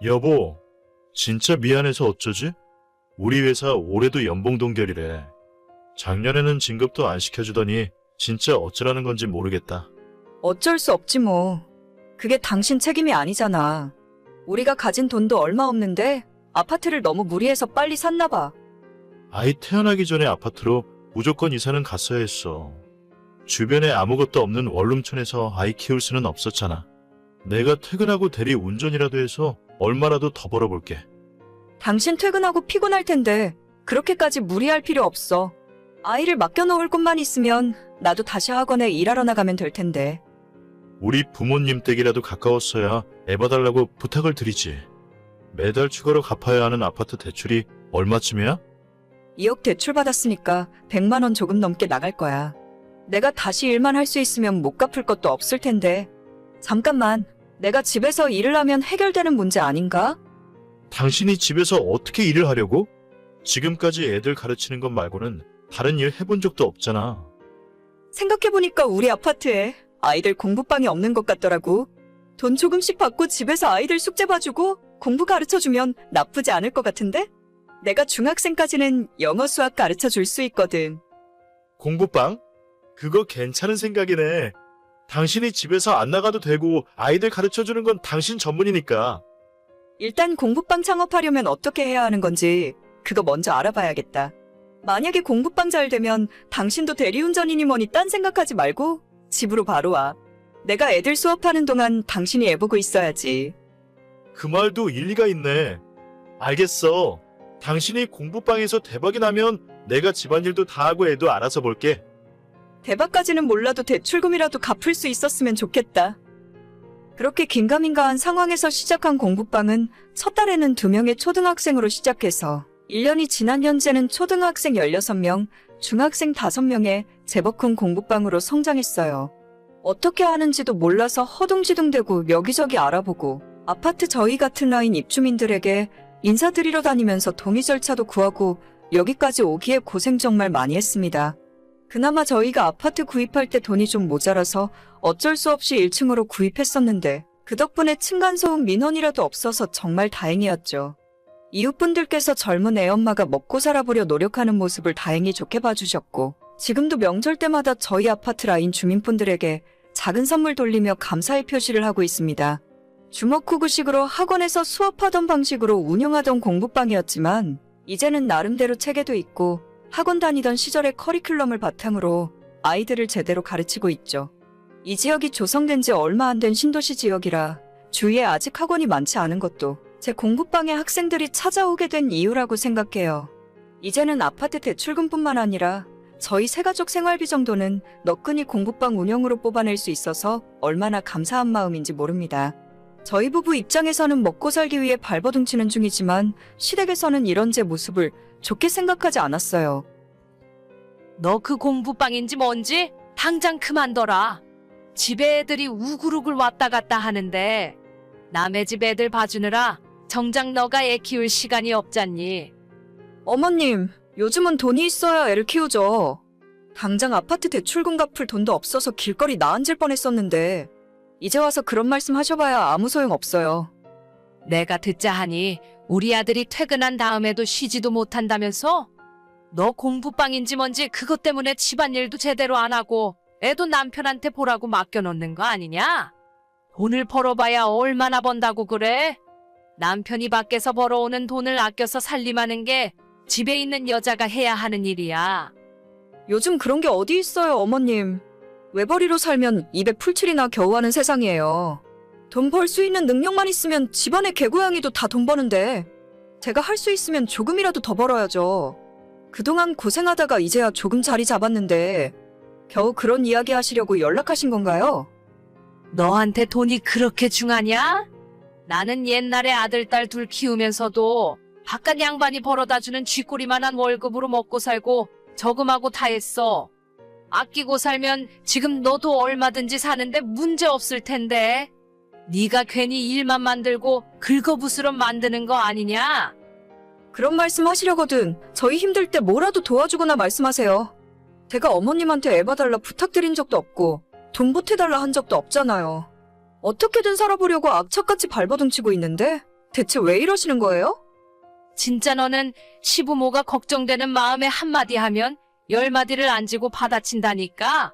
여보, 진짜 미안해서 어쩌지? 우리 회사 올해도 연봉 동결이래. 작년에는 진급도 안 시켜주더니 진짜 어쩌라는 건지 모르겠다. 어쩔 수 없지 뭐. 그게 당신 책임이 아니잖아. 우리가 가진 돈도 얼마 없는데 아파트를 너무 무리해서 빨리 샀나 봐. 아이 태어나기 전에 아파트로 무조건 이사는 갔어야 했어. 주변에 아무것도 없는 원룸촌에서 아이 키울 수는 없었잖아. 내가 퇴근하고 대리 운전이라도 해서 얼마라도 더 벌어볼게. 당신 퇴근하고 피곤할 텐데 그렇게까지 무리할 필요 없어. 아이를 맡겨놓을 곳만 있으면 나도 다시 학원에 일하러 나가면 될 텐데. 우리 부모님 댁이라도 가까웠어야 애 봐달라고 부탁을 드리지. 매달 추가로 갚아야 하는 아파트 대출이 얼마쯤이야? 2억 대출 받았으니까 100만 원 조금 넘게 나갈 거야. 내가 다시 일만 할 수 있으면 못 갚을 것도 없을 텐데. 잠깐만, 내가 집에서 일을 하면 해결되는 문제 아닌가? 당신이 집에서 어떻게 일을 하려고? 지금까지 애들 가르치는 것 말고는 다른 일 해본 적도 없잖아. 생각해보니까 우리 아파트에 아이들 공부방이 없는 것 같더라고. 돈 조금씩 받고 집에서 아이들 숙제 봐주고 공부 가르쳐주면 나쁘지 않을 것 같은데? 내가 중학생까지는 영어 수학 가르쳐줄 수 있거든. 공부방? 그거 괜찮은 생각이네. 당신이 집에서 안 나가도 되고 아이들 가르쳐주는 건 당신 전문이니까. 일단 공부방 창업하려면 어떻게 해야 하는 건지 그거 먼저 알아봐야겠다. 만약에 공부방 잘 되면 당신도 대리운전이니 뭐니 딴 생각하지 말고 집으로 바로 와. 내가 애들 수업하는 동안 당신이 애 보고 있어야지. 그 말도 일리가 있네. 알겠어. 당신이 공부방에서 대박이 나면 내가 집안일도 다 하고 애도 알아서 볼게. 대박까지는 몰라도 대출금이라도 갚을 수 있었으면 좋겠다. 그렇게 긴가민가한 상황에서 시작한 공부방은 첫 달에는 2명의 초등학생으로 시작해서 1년이 지난 현재는 초등학생 16명, 중학생 5명의 제법 큰 공부방으로 성장했어요. 어떻게 하는지도 몰라서 허둥지둥대고 여기저기 알아보고 아파트 저희 같은 라인 입주민들에게 인사드리러 다니면서 동의 절차도 구하고 여기까지 오기에 고생 정말 많이 했습니다. 그나마 저희가 아파트 구입할 때 돈이 좀 모자라서 어쩔 수 없이 1층으로 구입했었는데 그 덕분에 층간소음 민원이라도 없어서 정말 다행이었죠. 이웃분들께서 젊은 애엄마가 먹고 살아보려 노력하는 모습을 다행히 좋게 봐주셨고 지금도 명절 때마다 저희 아파트 라인 주민분들에게 작은 선물 돌리며 감사의 표시를 하고 있습니다. 주먹구구식으로 학원에서 수업하던 방식으로 운영하던 공부방이었지만 이제는 나름대로 체계도 있고 학원 다니던 시절의 커리큘럼을 바탕으로 아이들을 제대로 가르치고 있죠. 이 지역이 조성된 지 얼마 안 된 신도시 지역이라 주위에 아직 학원이 많지 않은 것도 제 공부방에 학생들이 찾아오게 된 이유라고 생각해요. 이제는 아파트 대출금뿐만 아니라 저희 새가족 생활비 정도는 너끈히 공부방 운영으로 뽑아낼 수 있어서 얼마나 감사한 마음인지 모릅니다. 저희 부부 입장에서는 먹고 살기 위해 발버둥 치는 중이지만 시댁에서는 이런 제 모습을 좋게 생각하지 않았어요. 너 그 공부방인지 뭔지 당장 그만둬라. 집에 애들이 우글우글 왔다 갔다 하는데 남의 집 애들 봐주느라 정작 너가 애 키울 시간이 없잖니. 어머님, 요즘은 돈이 있어야 애를 키우죠. 당장 아파트 대출금 갚을 돈도 없어서 길거리 나앉을 뻔했었는데 이제 와서 그런 말씀 하셔봐야 아무 소용 없어요. 내가 듣자 하니 우리 아들이 퇴근한 다음에도 쉬지도 못한다면서? 너 공부방인지 뭔지 그것 때문에 집안일도 제대로 안 하고 애도 남편한테 보라고 맡겨놓는 거 아니냐? 돈을 벌어봐야 얼마나 번다고 그래? 남편이 밖에서 벌어오는 돈을 아껴서 살림하는 게 집에 있는 여자가 해야 하는 일이야. 요즘 그런 게 어디 있어요, 어머님. 외벌이로 살면 입에 풀칠이나 겨우 하는 세상이에요. 돈 벌 수 있는 능력만 있으면 집안의 개고양이도 다 돈 버는데 제가 할 수 있으면 조금이라도 더 벌어야죠. 그동안 고생하다가 이제야 조금 자리 잡았는데 겨우 그런 이야기 하시려고 연락하신 건가요? 너한테 돈이 그렇게 중하냐? 나는 옛날에 아들, 딸 둘 키우면서도 바깥 양반이 벌어다주는 쥐꼬리만한 월급으로 먹고 살고 저금하고 다 했어. 아끼고 살면 지금 너도 얼마든지 사는데 문제 없을 텐데. 네가 괜히 일만 만들고 긁어부스럼 만드는 거 아니냐? 그런 말씀 하시려거든 저희 힘들 때 뭐라도 도와주거나 말씀하세요. 제가 어머님한테 애 봐달라 부탁드린 적도 없고 돈 보태달라 한 적도 없잖아요. 어떻게든 살아보려고 악착같이 발버둥 치고 있는데 대체 왜 이러시는 거예요? 진짜 너는 시부모가 걱정되는 마음에 한마디 하면 10마디를 안 지고 받아친다니까?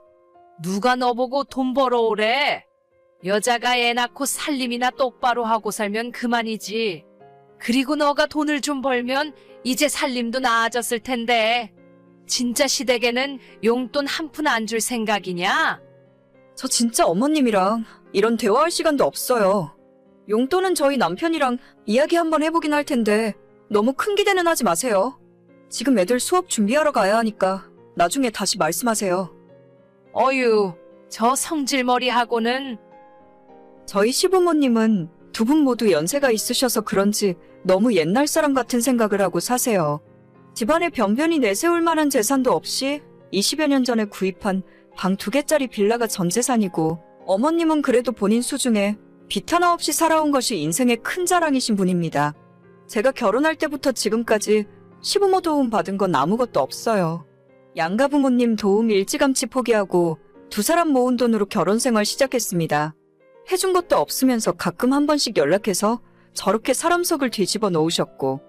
누가 너보고 돈 벌어오래? 여자가 애 낳고 살림이나 똑바로 하고 살면 그만이지. 그리고 너가 돈을 좀 벌면 이제 살림도 나아졌을 텐데. 진짜 시댁에는 용돈 한 푼 안 줄 생각이냐? 저 진짜 어머님이랑 이런 대화할 시간도 없어요. 용돈은 저희 남편이랑 이야기 한번 해보긴 할 텐데 너무 큰 기대는 하지 마세요. 지금 애들 수업 준비하러 가야 하니까 나중에 다시 말씀하세요. 어휴, 저 성질머리하고는. 저희 시부모님은 두 분 모두 연세가 있으셔서 그런지 너무 옛날 사람 같은 생각을 하고 사세요. 집안에 변변히 내세울 만한 재산도 없이 20여 년 전에 구입한 방 2개짜리 빌라가 전 재산이고, 어머님은 그래도 본인 수중에 빚 하나 없이 살아온 것이 인생의 큰 자랑이신 분입니다. 제가 결혼할 때부터 지금까지 시부모 도움 받은 건 아무것도 없어요. 양가 부모님 도움 일찌감치 포기하고 두 사람 모은 돈으로 결혼 생활 시작했습니다. 해준 것도 없으면서 가끔 한 번씩 연락해서 저렇게 사람 속을 뒤집어 놓으셨고,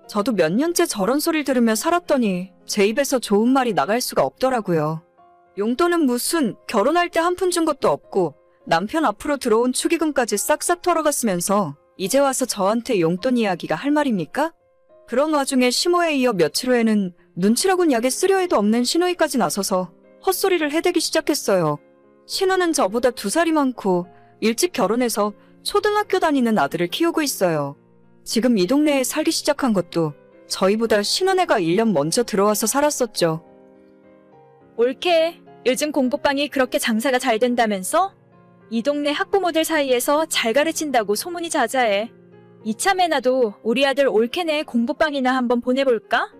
저도 몇 년째 저런 소리를 들으며 살았더니 제 입에서 좋은 말이 나갈 수가 없더라고요. 용돈은 무슨 결혼할 때 한 푼 준 것도 없고 남편 앞으로 들어온 축의금까지 싹싹 털어갔으면서 이제 와서 저한테 용돈 이야기가 할 말입니까? 그런 와중에 심호에 이어 며칠 후에는 눈치라곤 약에 쓰려 해도 없는 신우이까지 나서서 헛소리를 해대기 시작했어요. 신우는 저보다 2살이 많고 일찍 결혼해서 초등학교 다니는 아들을 키우고 있어요. 지금 이 동네에 살기 시작한 것도 저희보다 신혼애가 1년 먼저 들어와서 살았었죠. 옳게. 요즘 공부방이 그렇게 장사가 잘 된다면서? 이 동네 학부모들 사이에서 잘 가르친다고 소문이 자자해. 이참에 나도 우리 아들 올케네 공부방이나 한번 보내볼까?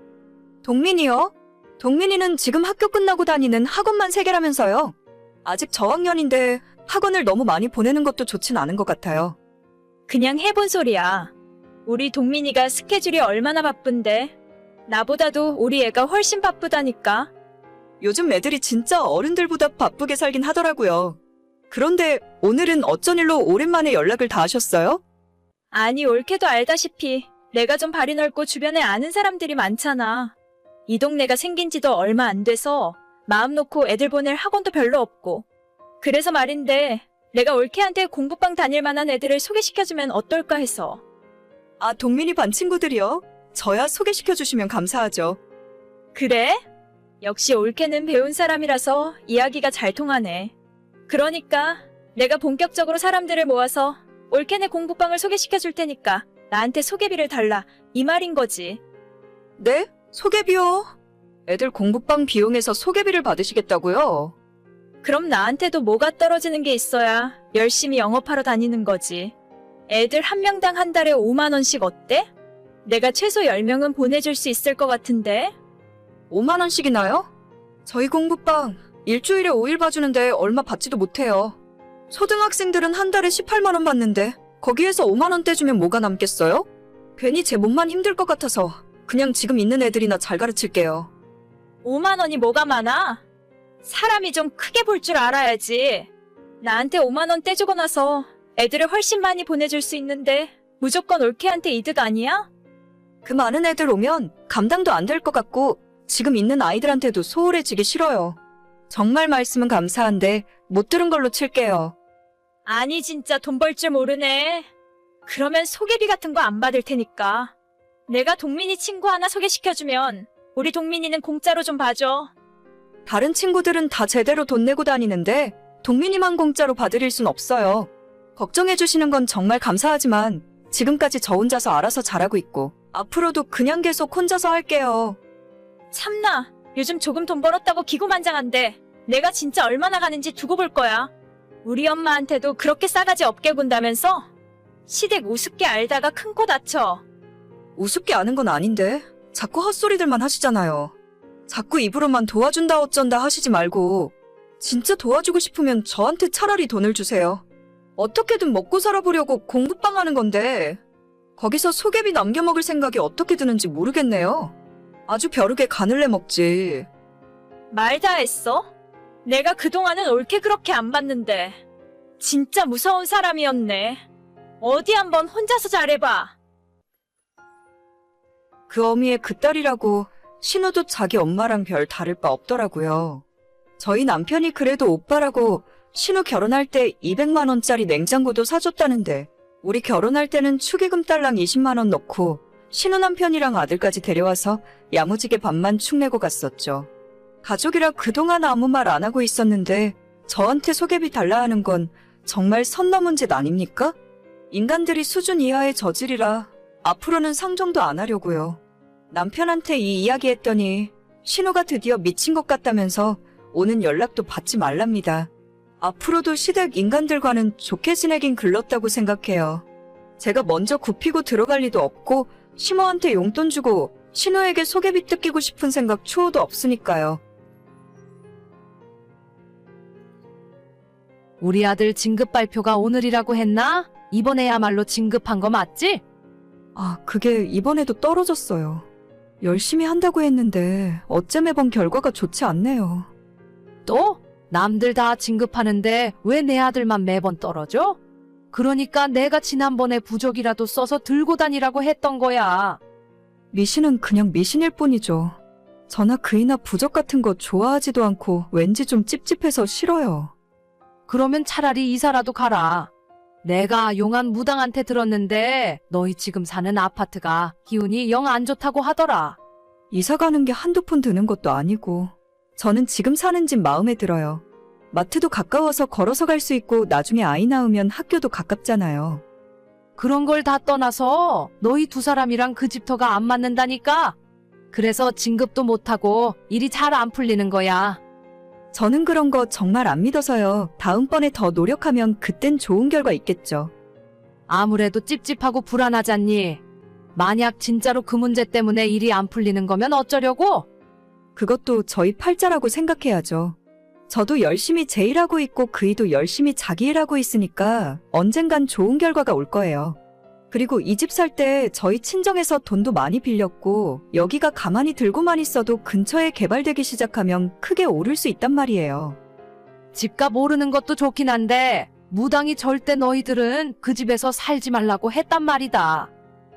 동민이요? 동민이는 지금 학교 끝나고 다니는 학원만 3개라면서요. 아직 저학년인데 학원을 너무 많이 보내는 것도 좋진 않은 것 같아요. 그냥 해본 소리야. 우리 동민이가 스케줄이 얼마나 바쁜데. 나보다도 우리 애가 훨씬 바쁘다니까. 요즘 애들이 진짜 어른들보다 바쁘게 살긴 하더라고요. 그런데 오늘은 어쩐 일로 오랜만에 연락을 다 하셨어요? 아니, 올케도 알다시피 내가 좀 발이 넓고 주변에 아는 사람들이 많잖아. 이 동네가 생긴 지도 얼마 안 돼서 마음 놓고 애들 보낼 학원도 별로 없고. 그래서 말인데 내가 올케한테 공부방 다닐 만한 애들을 소개시켜주면 어떨까 해서. 아, 동민이 반 친구들이요? 저야 소개시켜주시면 감사하죠. 그래? 역시 올케는 배운 사람이라서 이야기가 잘 통하네. 그러니까 내가 본격적으로 사람들을 모아서 올케네 공부방을 소개시켜줄 테니까 나한테 소개비를 달라, 이 말인 거지. 네? 소개비요? 애들 공부방 비용에서 소개비를 받으시겠다고요? 그럼 나한테도 뭐가 떨어지는 게 있어야 열심히 영업하러 다니는 거지. 애들 한 명당 한 달에 5만 원씩 어때? 내가 최소 10명은 보내줄 수 있을 것 같은데. 5만 원씩이나요? 저희 공부방 일주일에 5일 봐주는데 얼마 받지도 못해요. 초등학생들은 한 달에 18만 원 받는데 거기에서 5만 원 떼주면 뭐가 남겠어요? 괜히 제 몸만 힘들 것 같아서 그냥 지금 있는 애들이나 잘 가르칠게요. 5만 원이 뭐가 많아? 사람이 좀 크게 볼 줄 알아야지. 나한테 5만 원 떼주고 나서 애들을 훨씬 많이 보내줄 수 있는데 무조건 올케한테 이득 아니야? 그 많은 애들 오면 감당도 안 될 것 같고 지금 있는 아이들한테도 소홀해지기 싫어요. 정말 말씀은 감사한데 못 들은 걸로 칠게요. 아니, 진짜 돈 벌 줄 모르네. 그러면 소개비 같은 거 안 받을 테니까. 내가 동민이 친구 하나 소개시켜주면 우리 동민이는 공짜로 좀 봐줘. 다른 친구들은 다 제대로 돈 내고 다니는데 동민이만 공짜로 봐드릴 순 없어요. 걱정해주시는 건 정말 감사하지만 지금까지 저 혼자서 알아서 잘하고 있고 앞으로도 그냥 계속 혼자서 할게요. 참나, 요즘 조금 돈 벌었다고 기고만장한데 내가 진짜 얼마나 가는지 두고 볼 거야. 우리 엄마한테도 그렇게 싸가지 없게 군다면서? 시댁 우습게 알다가 큰 코 다쳐. 우습게 아는 건 아닌데 자꾸 헛소리들만 하시잖아요. 자꾸 입으로만 도와준다 어쩐다 하시지 말고 진짜 도와주고 싶으면 저한테 차라리 돈을 주세요. 어떻게든 먹고 살아보려고 공부방 하는 건데 거기서 소개비 남겨먹을 생각이 어떻게 드는지 모르겠네요. 아주 벼르게 간을 내먹지. 말 다 했어? 내가 그동안은 옳게 그렇게 안 봤는데 진짜 무서운 사람이었네. 어디 한번 혼자서 잘해봐. 그 어미의 그 딸이라고 신우도 자기 엄마랑 별 다를 바 없더라고요. 저희 남편이 그래도 오빠라고 신우 결혼할 때 200만 원짜리 냉장고도 사줬다는데 우리 결혼할 때는 축의금 딸랑 20만 원 넣고 신우 남편이랑 아들까지 데려와서 야무지게 밥만 축 내고 갔었죠. 가족이라 그동안 아무 말 안 하고 있었는데 저한테 소개비 달라 하는 건 정말 선 넘은 짓 아닙니까? 인간들이 수준 이하의 저질이라 앞으로는 상종도 안 하려고요. 남편한테 이 이야기 했더니 신우가 드디어 미친 것 같다면서 오는 연락도 받지 말랍니다. 앞으로도 시댁 인간들과는 좋게 지내긴 글렀다고 생각해요. 제가 먼저 굽히고 들어갈 리도 없고 시모한테 용돈 주고 신우에게 소개비 뜯기고 싶은 생각 추호도 없으니까요. 우리 아들 진급 발표가 오늘이라고 했나? 이번에야말로 진급한 거 맞지? 아, 그게 이번에도 떨어졌어요. 열심히 한다고 했는데 어째 매번 결과가 좋지 않네요. 또? 남들 다 진급하는데 왜 내 아들만 매번 떨어져? 그러니까 내가 지난번에 부적이라도 써서 들고 다니라고 했던 거야. 미신은 그냥 미신일 뿐이죠. 저나 그이나 부적 같은 거 좋아하지도 않고 왠지 좀 찝찝해서 싫어요. 그러면 차라리 이사라도 가라. 내가 용한 무당한테 들었는데 너희 지금 사는 아파트가 기운이 영 안 좋다고 하더라. 이사 가는 게 한두 푼 드는 것도 아니고 저는 지금 사는 집 마음에 들어요. 마트도 가까워서 걸어서 갈 수 있고 나중에 아이 낳으면 학교도 가깝잖아요. 그런 걸 다 떠나서 너희 두 사람이랑 그 집터가 안 맞는다니까. 그래서 진급도 못하고 일이 잘 안 풀리는 거야. 저는 그런 거 정말 안 믿어서요. 다음번에 더 노력하면 그땐 좋은 결과 있겠죠. 아무래도 찝찝하고 불안하잖니. 만약 진짜로 그 문제 때문에 일이 안 풀리는 거면 어쩌려고? 그것도 저희 팔자라고 생각해야죠. 저도 열심히 제 일하고 있고 그이도 열심히 자기 일하고 있으니까 언젠간 좋은 결과가 올 거예요. 그리고 이 집 살 때 저희 친정에서 돈도 많이 빌렸고 여기가 가만히 들고만 있어도 근처에 개발되기 시작하면 크게 오를 수 있단 말이에요. 집값 오르는 것도 좋긴 한데 무당이 절대 너희들은 그 집에서 살지 말라고 했단 말이다.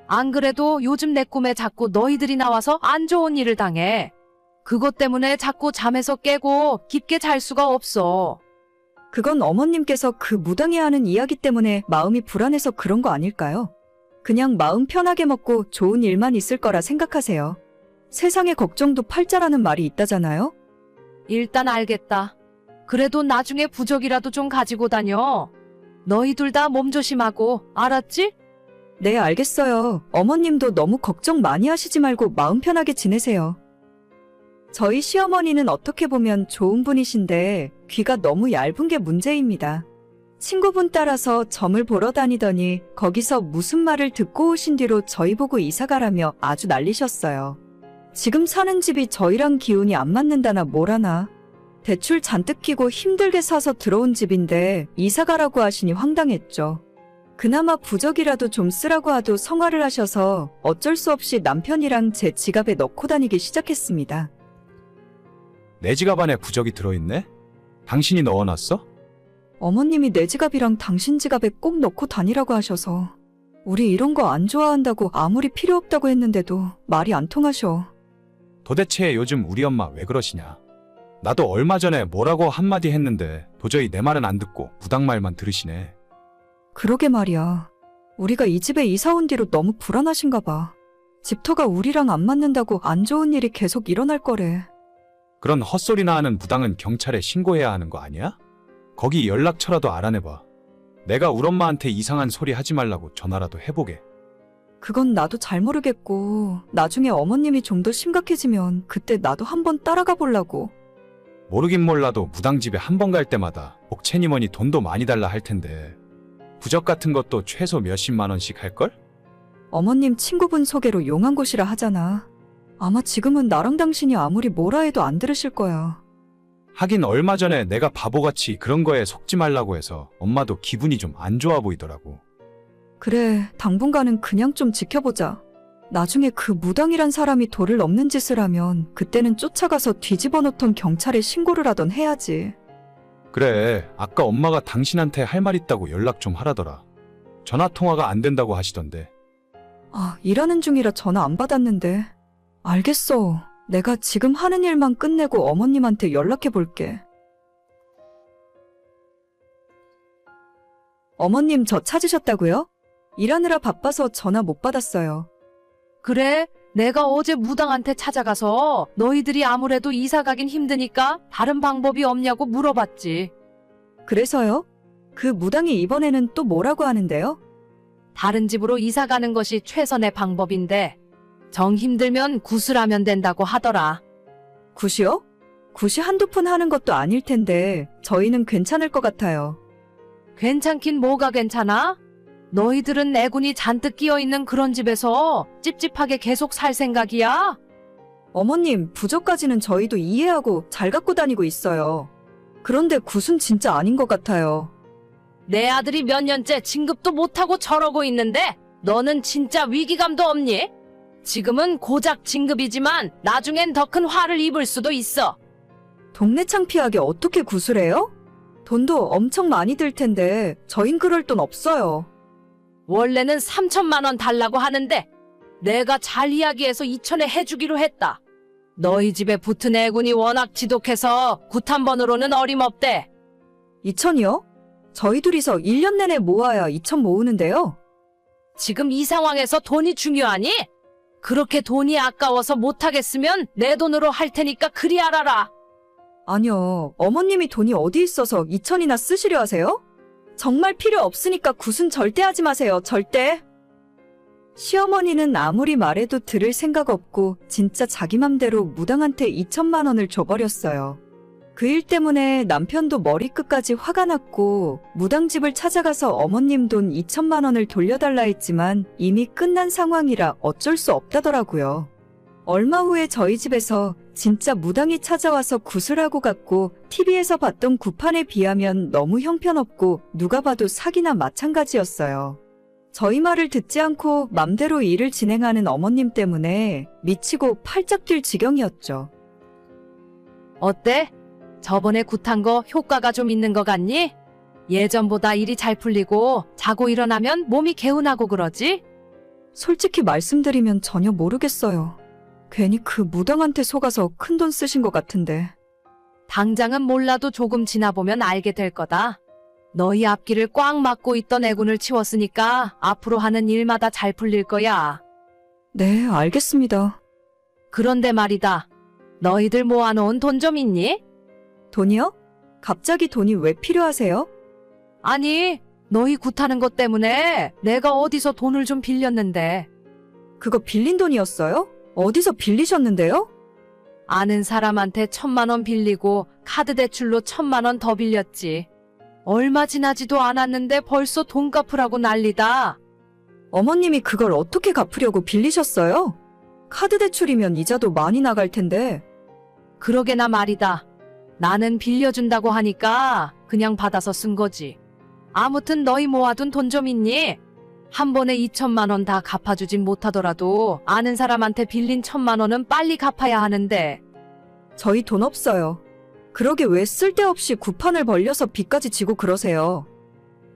안 그래도 요즘 내 꿈에 자꾸 너희들이 나와서 안 좋은 일을 당해. 그것 때문에 자꾸 잠에서 깨고 깊게 잘 수가 없어. 그건 어머님께서 그 무당이 하는 이야기 때문에 마음이 불안해서 그런 거 아닐까요? 그냥 마음 편하게 먹고 좋은 일만 있을 거라 생각하세요. 세상에 걱정도 팔자라는 말이 있다잖아요? 일단 알겠다. 그래도 나중에 부적이라도 좀 가지고 다녀. 너희 둘 다 몸 조심하고, 알았지? 네, 알겠어요. 어머님도 너무 걱정 많이 하시지 말고 마음 편하게 지내세요. 저희 시어머니는 어떻게 보면 좋은 분이신데 귀가 너무 얇은 게 문제입니다. 친구분 따라서 점을 보러 다니더니 거기서 무슨 말을 듣고 오신 뒤로 저희 보고 이사가라며 아주 난리셨어요. 지금 사는 집이 저희랑 기운이 안 맞는다나 뭐라나. 대출 잔뜩 끼고 힘들게 사서 들어온 집인데 이사가라고 하시니 황당했죠. 그나마 부적이라도 좀 쓰라고 하도 성화를 하셔서 어쩔 수 없이 남편이랑 제 지갑에 넣고 다니기 시작했습니다. 내 지갑 안에 부적이 들어있네? 당신이 넣어놨어? 어머님이 내 지갑이랑 당신 지갑에 꼭 넣고 다니라고 하셔서 우리 이런 거 안 좋아한다고 아무리 필요 없다고 했는데도 말이 안 통하셔. 도대체 요즘 우리 엄마 왜 그러시냐? 나도 얼마 전에 뭐라고 한마디 했는데 도저히 내 말은 안 듣고 무당 말만 들으시네. 그러게 말이야. 우리가 이 집에 이사 온 뒤로 너무 불안하신가 봐. 집터가 우리랑 안 맞는다고 안 좋은 일이 계속 일어날 거래. 그런 헛소리나 하는 무당은 경찰에 신고해야 하는 거 아니야? 거기 연락처라도 알아내봐. 내가 우리 엄마한테 이상한 소리 하지 말라고 전화라도 해보게. 그건 나도 잘 모르겠고 나중에 어머님이 좀 더 심각해지면 그때 나도 한번 따라가 보려고. 모르긴 몰라도 무당집에 한 번 갈 때마다 복채니머니 돈도 많이 달라 할 텐데 부적 같은 것도 최소 몇십만 원씩 할걸? 어머님 친구분 소개로 용한 곳이라 하잖아. 아마 지금은 나랑 당신이 아무리 뭐라 해도 안 들으실 거야. 하긴 얼마 전에 내가 바보같이 그런 거에 속지 말라고 해서 엄마도 기분이 좀 안 좋아 보이더라고. 그래, 당분간은 그냥 좀 지켜보자. 나중에 그 무당이란 사람이 도를 넘는 짓을 하면 그때는 쫓아가서 뒤집어 놓던 경찰에 신고를 하던 해야지. 그래, 아까 엄마가 당신한테 할 말 있다고 연락 좀 하라더라. 전화통화가 안 된다고 하시던데. 일하는 중이라 전화 안 받았는데. 알겠어. 내가 지금 하는 일만 끝내고 어머님한테 연락해 볼게. 어머님 저 찾으셨다고요? 일하느라 바빠서 전화 못 받았어요. 그래, 내가 어제 무당한테 찾아가서 너희들이 아무래도 이사 가긴 힘드니까 다른 방법이 없냐고 물어봤지. 그래서요? 그 무당이 이번에는 또 뭐라고 하는데요? 다른 집으로 이사 가는 것이 최선의 방법인데 정 힘들면 구슬하면 된다고 하더라. 굿이요? 굿이 한두 푼 하는 것도 아닐 텐데 저희는 괜찮을 것 같아요. 괜찮긴 뭐가 괜찮아? 너희들은 내군이 잔뜩 끼어있는 그런 집에서 찝찝하게 계속 살 생각이야? 어머님, 부적까지는 저희도 이해하고 잘 갖고 다니고 있어요. 그런데 굿은 진짜 아닌 것 같아요. 내 아들이 몇 년째 진급도 못하고 저러고 있는데 너는 진짜 위기감도 없니? 지금은 고작 진급이지만 나중엔 더 큰 화를 입을 수도 있어. 동네 창피하게 어떻게 굿을 해요? 돈도 엄청 많이 들 텐데 저흰 그럴 돈 없어요. 원래는 3천만 원 달라고 하는데 내가 잘 이야기해서 2천에 해주기로 했다. 너희 집에 붙은 애군이 워낙 지독해서 굿 한 번으로는 어림없대. 2천이요? 저희 둘이서 1년 내내 모아야 2천 모으는데요. 지금 이 상황에서 돈이 중요하니? 그렇게 돈이 아까워서 못하겠으면 내 돈으로 할 테니까 그리 알아라. 아니요, 어머님이 돈이 어디 있어서 2천이나 쓰시려 하세요? 정말 필요 없으니까 굿은 절대 하지 마세요, 절대. 시어머니는 아무리 말해도 들을 생각 없고 진짜 자기 맘대로 무당한테 2천만 원을 줘버렸어요. 그 일 때문에 남편도 머리끝까지 화가 났고 무당집을 찾아가서 어머님 돈 2천만 원을 돌려달라 했지만 이미 끝난 상황이라 어쩔 수 없다더라고요. 얼마 후에 저희 집에서 진짜 무당이 찾아와서 굿을 하고 갔고 TV에서 봤던 굿판에 비하면 너무 형편없고 누가 봐도 사기나 마찬가지였어요. 저희 말을 듣지 않고 맘대로 일을 진행하는 어머님 때문에 미치고 팔짝 뛸 지경이었죠. 어때? 저번에 굿한 거 효과가 좀 있는 것 같니? 예전보다 일이 잘 풀리고 자고 일어나면 몸이 개운하고 그러지? 솔직히 말씀드리면 전혀 모르겠어요. 괜히 그 무당한테 속아서 큰돈 쓰신 것 같은데. 당장은 몰라도 조금 지나보면 알게 될 거다. 너희 앞길을 꽉 막고 있던 애군을 치웠으니까 앞으로 하는 일마다 잘 풀릴 거야. 네, 알겠습니다. 그런데 말이다. 너희들 모아놓은 돈 좀 있니? 돈이요? 갑자기 돈이 왜 필요하세요? 아니, 너희 굿하는 것 때문에 내가 어디서 돈을 좀 빌렸는데. 그거 빌린 돈이었어요? 어디서 빌리셨는데요? 아는 사람한테 1,000만 원 빌리고 카드 대출로 1,000만 원 더 빌렸지. 얼마 지나지도 않았는데 벌써 돈 갚으라고 난리다. 어머님이 그걸 어떻게 갚으려고 빌리셨어요? 카드 대출이면 이자도 많이 나갈 텐데. 그러게나 말이다. 나는 빌려준다고 하니까 그냥 받아서 쓴 거지. 아무튼 너희 모아둔 돈 좀 있니? 한 번에 2천만 원 다 갚아주진 못하더라도 아는 사람한테 빌린 1,000만 원은 빨리 갚아야 하는데. 저희 돈 없어요. 그러게 왜 쓸데없이 구판을 벌려서 빚까지 지고 그러세요?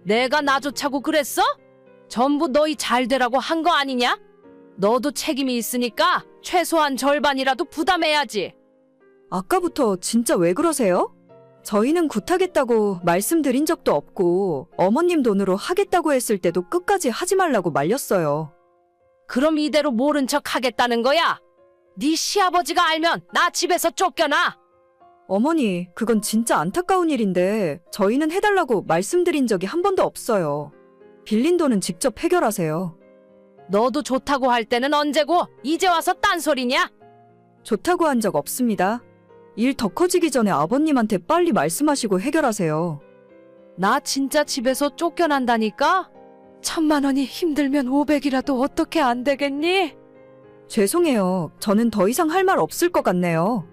내가 나조차고 그랬어? 전부 너희 잘 되라고 한 거 아니냐? 너도 책임이 있으니까 최소한 절반이라도 부담해야지. 아까부터 진짜 왜 그러세요? 저희는 굿하겠다고 말씀드린 적도 없고 어머님 돈으로 하겠다고 했을 때도 끝까지 하지 말라고 말렸어요. 그럼 이대로 모른 척 하겠다는 거야? 네 시아버지가 알면 나 집에서 쫓겨나. 어머니, 그건 진짜 안타까운 일인데 저희는 해달라고 말씀드린 적이 한 번도 없어요. 빌린 돈은 직접 해결하세요. 너도 좋다고 할 때는 언제고 이제 와서 딴소리냐? 좋다고 한 적 없습니다. 일 더 커지기 전에 아버님한테 빨리 말씀하시고 해결하세요. 나 진짜 집에서 쫓겨난다니까? 1,000만 원이 힘들면 500이라도 어떻게 안 되겠니? 죄송해요. 저는 더 이상 할 말 없을 것 같네요.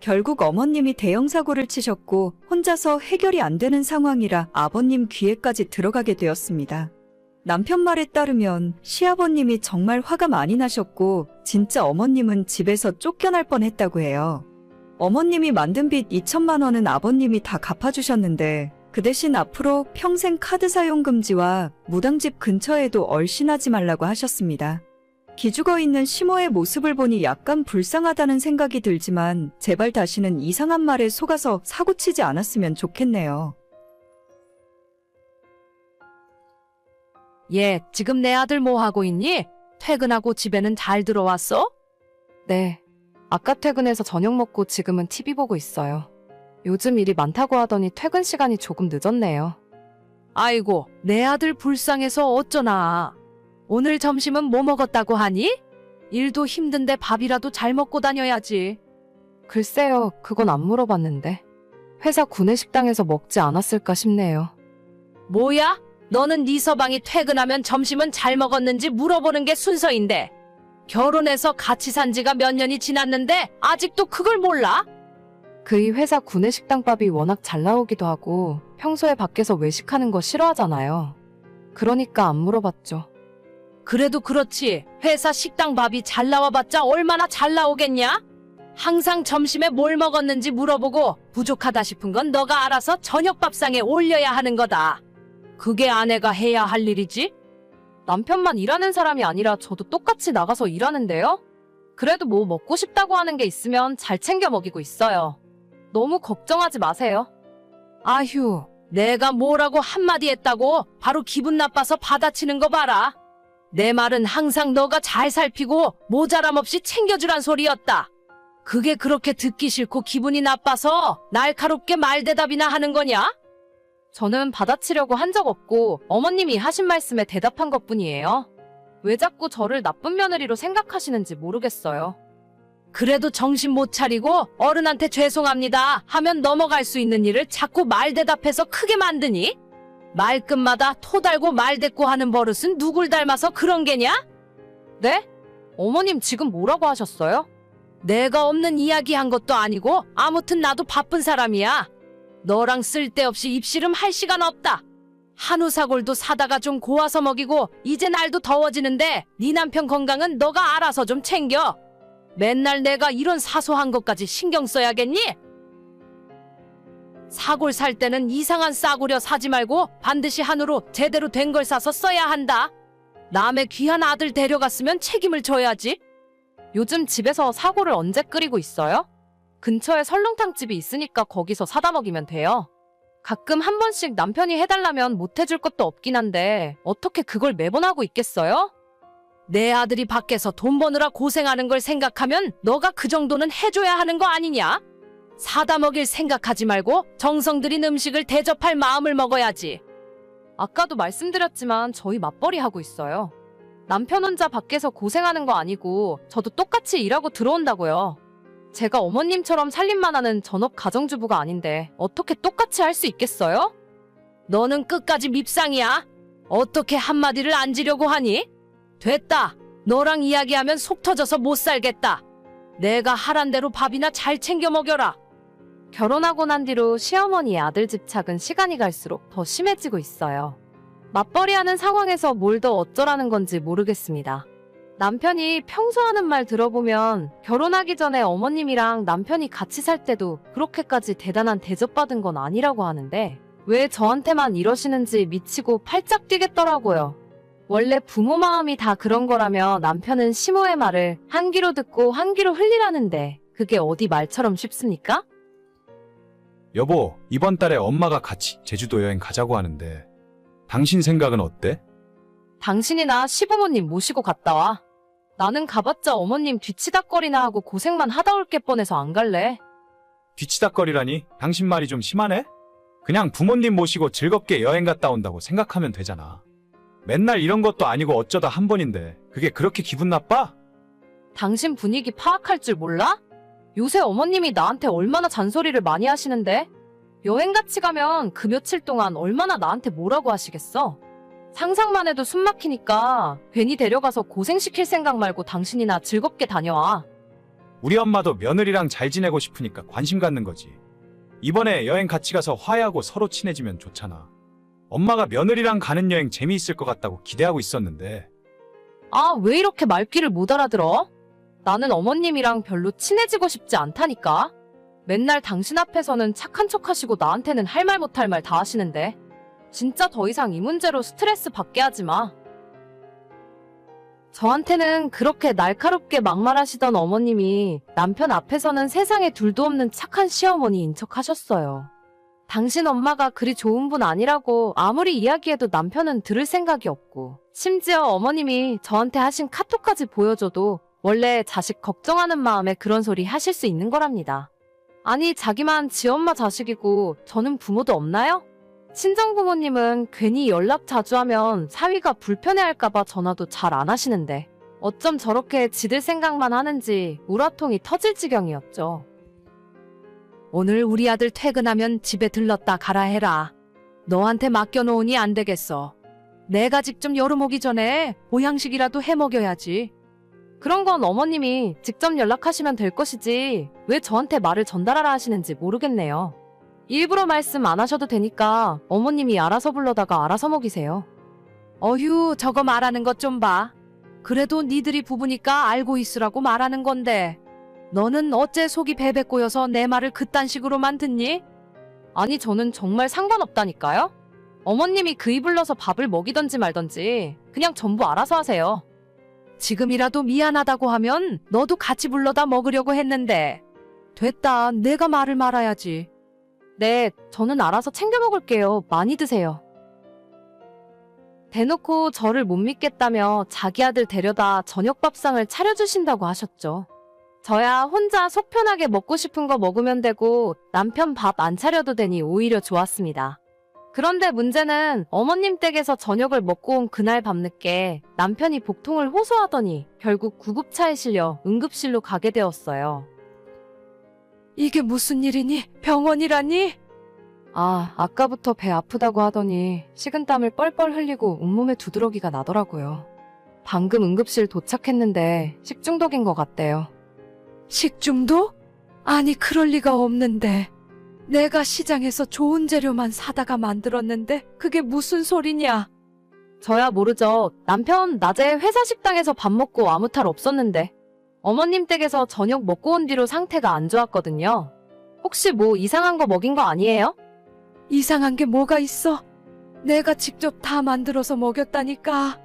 결국 어머님이 대형 사고를 치셨고 혼자서 해결이 안 되는 상황이라 아버님 귀에까지 들어가게 되었습니다. 남편 말에 따르면 시아버님이 정말 화가 많이 나셨고 진짜 어머님은 집에서 쫓겨날 뻔했다고 해요. 어머님이 만든 빚 2천만 원은 아버님이 다 갚아주셨는데 그 대신 앞으로 평생 카드 사용 금지와 무당집 근처에도 얼씬하지 말라고 하셨습니다. 기죽어 있는 시모의 모습을 보니 약간 불쌍하다는 생각이 들지만 제발 다시는 이상한 말에 속아서 사고치지 않았으면 좋겠네요. 얘, 지금 내 아들 뭐 하고 있니? 퇴근하고 집에는 잘 들어왔어? 네. 아까 퇴근해서 저녁 먹고 지금은 TV 보고 있어요. 요즘 일이 많다고 하더니 퇴근 시간이 조금 늦었네요. 아이고, 내 아들 불쌍해서 어쩌나. 오늘 점심은 뭐 먹었다고 하니? 일도 힘든데 밥이라도 잘 먹고 다녀야지. 글쎄요, 그건 안 물어봤는데. 회사 구내식당에서 먹지 않았을까 싶네요. 뭐야? 너는 네 서방이 퇴근하면 점심은 잘 먹었는지 물어보는 게 순서인데. 결혼해서 같이 산 지가 몇 년이 지났는데 아직도 그걸 몰라? 그이 회사 구내식당밥이 워낙 잘 나오기도 하고 평소에 밖에서 외식하는 거 싫어하잖아요. 그러니까 안 물어봤죠. 그래도 그렇지. 회사 식당 밥이 잘 나와봤자 얼마나 잘 나오겠냐? 항상 점심에 뭘 먹었는지 물어보고 부족하다 싶은 건 너가 알아서 저녁 밥상에 올려야 하는 거다. 그게 아내가 해야 할 일이지? 남편만 일하는 사람이 아니라 저도 똑같이 나가서 일하는데요? 그래도 뭐 먹고 싶다고 하는 게 있으면 잘 챙겨 먹이고 있어요. 너무 걱정하지 마세요. 아휴, 내가 뭐라고 한마디 했다고 바로 기분 나빠서 받아치는 거 봐라. 내 말은 항상 너가 잘 살피고 모자람 없이 챙겨주란 소리였다. 그게 그렇게 듣기 싫고 기분이 나빠서 날카롭게 말대답이나 하는 거냐? 저는 받아치려고 한 적 없고 어머님이 하신 말씀에 대답한 것뿐이에요. 왜 자꾸 저를 나쁜 며느리로 생각하시는지 모르겠어요. 그래도 정신 못 차리고 어른한테 죄송합니다 하면 넘어갈 수 있는 일을 자꾸 말대답해서 크게 만드니? 말끝마다 토달고 말대꾸 하는 버릇은 누굴 닮아서 그런 게냐? 네? 어머님 지금 뭐라고 하셨어요? 내가 없는 이야기 한 것도 아니고 아무튼 나도 바쁜 사람이야. 너랑 쓸데없이 입씨름 할 시간 없다. 한우 사골도 사다가 좀 고아서 먹이고 이제 날도 더워지는데 네 남편 건강은 너가 알아서 좀 챙겨. 맨날 내가 이런 사소한 것까지 신경 써야겠니? 사골 살 때는 이상한 싸구려 사지 말고 반드시 한우로 제대로 된 걸 사서 써야 한다. 남의 귀한 아들 데려갔으면 책임을 져야지. 요즘 집에서 사골을 언제 끓이고 있어요? 근처에 설렁탕집이 있으니까 거기서 사다 먹이면 돼요. 가끔 한 번씩 남편이 해달라면 못 해줄 것도 없긴 한데 어떻게 그걸 매번 하고 있겠어요? 내 아들이 밖에서 돈 버느라 고생하는 걸 생각하면 너가 그 정도는 해줘야 하는 거 아니냐? 사다 먹일 생각하지 말고 정성 들인 음식을 대접할 마음을 먹어야지. 아까도 말씀드렸지만 저희 맞벌이 하고 있어요. 남편 혼자 밖에서 고생하는 거 아니고 저도 똑같이 일하고 들어온다고요. 제가 어머님처럼 살림만 하는 전업 가정주부가 아닌데 어떻게 똑같이 할 수 있겠어요? 너는 끝까지 밉상이야. 어떻게 한마디를 안 지려고 하니? 됐다. 너랑 이야기하면 속 터져서 못 살겠다. 내가 하란 대로 밥이나 잘 챙겨 먹여라. 결혼하고 난 뒤로 시어머니의 아들 집착은 시간이 갈수록 더 심해지고 있어요. 맞벌이 하는 상황에서 뭘 더 어쩌라는 건지 모르겠습니다. 남편이 평소 하는 말 들어보면 결혼하기 전에 어머님이랑 남편이 같이 살 때도 그렇게까지 대단한 대접받은 건 아니라고 하는데 왜 저한테만 이러시는지 미치고 팔짝 뛰겠더라고요. 원래 부모 마음이 다 그런 거라며 남편은 시모의 말을 한 귀로 듣고 한 귀로 흘리라는데 그게 어디 말처럼 쉽습니까? 여보, 이번 달에 엄마가 같이 제주도 여행 가자고 하는데 당신 생각은 어때? 당신이나 시부모님 모시고 갔다 와. 나는 가봤자 어머님 뒤치다거리나 하고 고생만 하다 올 게 뻔해서 안 갈래. 뒤치다거리라니? 당신 말이 좀 심하네? 그냥 부모님 모시고 즐겁게 여행 갔다 온다고 생각하면 되잖아. 맨날 이런 것도 아니고 어쩌다 한 번인데 그게 그렇게 기분 나빠? 당신 분위기 파악할 줄 몰라? 요새 어머님이 나한테 얼마나 잔소리를 많이 하시는데? 여행 같이 가면 그 며칠 동안 얼마나 나한테 뭐라고 하시겠어? 상상만 해도 숨 막히니까 괜히 데려가서 고생시킬 생각 말고 당신이나 즐겁게 다녀와. 우리 엄마도 며느리랑 잘 지내고 싶으니까 관심 갖는 거지. 이번에 여행 같이 가서 화해하고 서로 친해지면 좋잖아. 엄마가 며느리랑 가는 여행 재미있을 것 같다고 기대하고 있었는데. 아, 왜 이렇게 말귀를 못 알아들어? 나는 어머님이랑 별로 친해지고 싶지 않다니까. 맨날 당신 앞에서는 착한 척 하시고 나한테는 할 말 못할 말 다 하시는데. 진짜 더 이상 이 문제로 스트레스 받게 하지 마. 저한테는 그렇게 날카롭게 막말하시던 어머님이 남편 앞에서는 세상에 둘도 없는 착한 시어머니인 척 하셨어요. 당신 엄마가 그리 좋은 분 아니라고 아무리 이야기해도 남편은 들을 생각이 없고, 심지어 어머님이 저한테 하신 카톡까지 보여줘도 원래 자식 걱정하는 마음에 그런 소리 하실 수 있는 거랍니다. 아니, 자기만 지 엄마 자식이고 저는 부모도 없나요? 친정부모님은 괜히 연락 자주 하면 사위가 불편해할까봐 전화도 잘 안 하시는데 어쩜 저렇게 지들 생각만 하는지 우라통이 터질 지경이었죠. 오늘 우리 아들 퇴근하면 집에 들렀다 가라 해라. 너한테 맡겨놓으니 안 되겠어. 내가 직접 여름 오기 전에 보양식이라도 해 먹여야지. 그런 건 어머님이 직접 연락하시면 될 것이지 왜 저한테 말을 전달하라 하시는지 모르겠네요. 일부러 말씀 안 하셔도 되니까 어머님이 알아서 불러다가 알아서 먹이세요. 어휴, 저거 말하는 것 좀 봐. 그래도 니들이 부부니까 알고 있으라고 말하는 건데 너는 어째 속이 베베 꼬여서 내 말을 그딴 식으로만 듣니? 아니, 저는 정말 상관없다니까요. 어머님이 그이 불러서 밥을 먹이던지 말던지 그냥 전부 알아서 하세요. 지금이라도 미안하다고 하면 너도 같이 불러다 먹으려고 했는데. 됐다, 내가 말을 말아야지. 네, 저는 알아서 챙겨 먹을게요. 많이 드세요. 대놓고 저를 못 믿겠다며 자기 아들 데려다 저녁 밥상을 차려주신다고 하셨죠. 저야 혼자 속 편하게 먹고 싶은 거 먹으면 되고 남편 밥 안 차려도 되니 오히려 좋았습니다. 그런데 문제는 어머님 댁에서 저녁을 먹고 온 그날 밤늦게 남편이 복통을 호소하더니 결국 구급차에 실려 응급실로 가게 되었어요. 이게 무슨 일이니? 병원이라니? 아까부터 배 아프다고 하더니 식은땀을 뻘뻘 흘리고 온몸에 두드러기가 나더라고요. 방금 응급실 도착했는데 식중독인 것 같대요. 식중독? 아니, 그럴 리가 없는데. 내가 시장에서 좋은 재료만 사다가 만들었는데 그게 무슨 소리냐? 저야 모르죠. 남편 낮에 회사 식당에서 밥 먹고 아무 탈 없었는데 어머님 댁에서 저녁 먹고 온 뒤로 상태가 안 좋았거든요. 혹시 뭐 이상한 거 먹인 거 아니에요? 이상한 게 뭐가 있어? 내가 직접 다 만들어서 먹였다니까.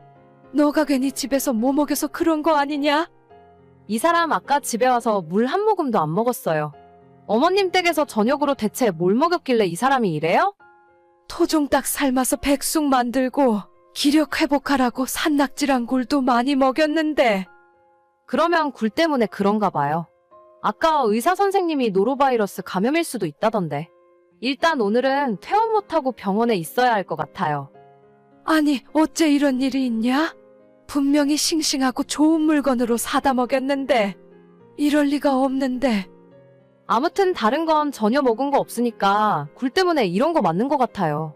너가 괜히 집에서 뭐 먹여서 그런 거 아니냐? 이 사람 아까 집에 와서 물 한 모금도 안 먹었어요. 어머님 댁에서 저녁으로 대체 뭘 먹였길래 이 사람이 이래요? 토종닭 삶아서 백숙 만들고 기력 회복하라고 산낙지랑 굴도 많이 먹였는데. 그러면 굴 때문에 그런가 봐요. 아까 의사 선생님이 노로바이러스 감염일 수도 있다던데. 일단 오늘은 퇴원 못하고 병원에 있어야 할 것 같아요. 아니, 어째 이런 일이 있냐? 분명히 싱싱하고 좋은 물건으로 사다 먹였는데 이럴 리가 없는데. 아무튼 다른 건 전혀 먹은 거 없으니까 굴 때문에 이런 거 맞는 것 같아요.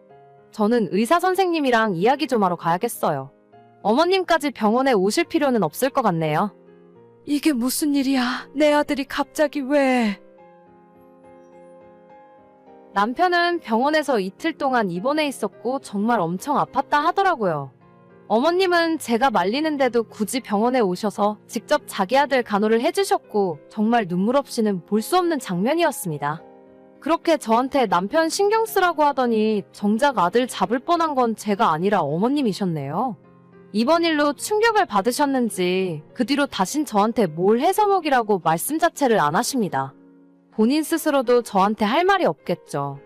저는 의사 선생님이랑 이야기 좀 하러 가야겠어요. 어머님까지 병원에 오실 필요는 없을 것 같네요. 이게 무슨 일이야? 내 아들이 갑자기 왜? 남편은 병원에서 이틀 동안 입원해 있었고 정말 엄청 아팠다 하더라고요. 어머님은 제가 말리는데도 굳이 병원에 오셔서 직접 자기 아들 간호를 해주셨고 정말 눈물 없이는 볼 수 없는 장면이었습니다. 그렇게 저한테 남편 신경 쓰라고 하더니 정작 아들 잡을 뻔한 건 제가 아니라 어머님이셨네요. 이번 일로 충격을 받으셨는지 그 뒤로 다신 저한테 뭘 해서 먹이라고 말씀 자체를 안 하십니다. 본인 스스로도 저한테 할 말이 없겠죠.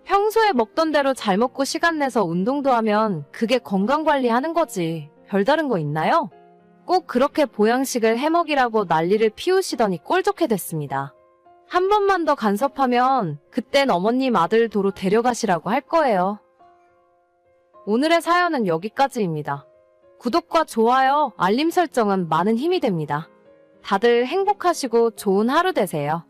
평소에 먹던 대로 잘 먹고 시간 내서 운동도 하면 그게 건강관리하는 거지. 별다른 거 있나요? 꼭 그렇게 보양식을 해먹이라고 난리를 피우시더니 꼴좋게 됐습니다. 한 번만 더 간섭하면 그땐 어머님 아들 도로 데려가시라고 할 거예요. 오늘의 사연은 여기까지입니다. 구독과 좋아요, 알림 설정은 많은 힘이 됩니다. 다들 행복하시고 좋은 하루 되세요.